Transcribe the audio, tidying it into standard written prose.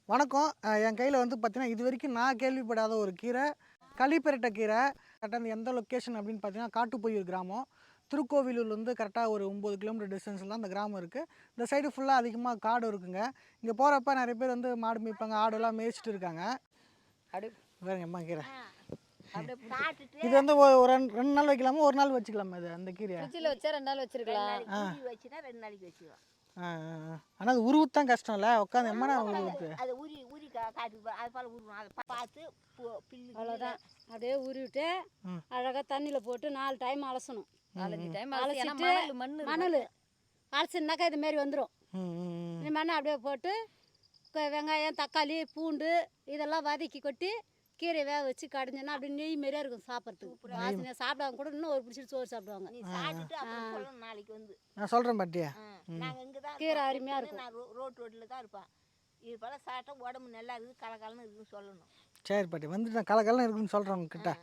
வணக்கம். என் கையில் வந்து பார்த்தீங்கன்னா, இதுவரைக்கும் நான் கேள்விப்படாத ஒரு கீரை, களிப்பெரட்டை கீரை. கரெக்டாக அந்த எந்த லொக்கேஷன் அப்படின்னு பார்த்தீங்கன்னா, காட்டுப்பொய்யூர் கிராமம். திருக்கோவிலூர்லேருந்து கரெக்டாக ஒரு 9 கிலோமீட்டர் டிஸ்டன்ஸில் தான் அந்த கிராமம் இருக்குது. இந்த சைடு ஃபுல்லாக அதிகமாக காடு இருக்குங்க. இங்கே போகிறப்ப நிறைய பேர் வந்து மாடு மேய்ப்பாங்க, ஆடெல்லாம் மேய்ச்சிட்டு இருக்காங்க. அப்படியே வேறுங்க அம்மா கீரை. அப்படியே காட்டுட்டு இது வந்து ஒரு ரெண்டு நாள் வைக்கலாமா, ஒரு நாள் வச்சுக்கலாமா இது அந்த கீரையை? ஃப்ரிட்ஜில் வச்சா 2 நாள் வச்சிருக்கலாம். வச்சுனா 2 நாளைக்கு வச்சுக்கலாம். ஆனால் அது உருவுத்தான் கஷ்டம்ல, உட்காந்து எம்மனா உருவுத்து. அதை உரி காட்டு அது போல் உருவணும். அதை பார்த்து பில்லு அவ்வளோதான். அப்படியே உருவிட்டு அழகாக தண்ணியில் போட்டு 4 டைம் அலசணும். 4-5 டைம் அலசிட்டு மணல் அலசினாக்கா இது மாரி வந்துடும். இந்த மண்ணை அப்படியே போட்டு வெங்காயம், தக்காளி, பூண்டு இதெல்லாம் வதக்கி கொட்டி கீரையை வேக வச்சு கடைஞ்சோன்னா அப்படியே நெய் மாரியா இருக்கும் சாப்பிட்றதுக்கு. வாசனையாக சாப்பிடாம கூட இன்னும் ஒரு பிடிச்சிட்டு சோறு சாப்பிடுவாங்க. நீ சாப்பிட்டுட்டு அப்புறம் சொல்லணும் நாளைக்கு வந்து. நான் சொல்கிறேன் பாட்டியா. நாங்கள் இங்கே தான் கீரை அருமையாக இருக்கும். நான் ரோட்டில் தான் இருப்பேன். இது போல் சாப்பிட்டா உடம்பு நல்லா இருக்குது, கலகலன்னு இருக்குதுன்னு சொல்லணும். சரி பாட்டி, வந்துட்டு நான் கலக்கல்லாம் இருக்குன்னு சொல்கிறேன் உங்ககிட்ட.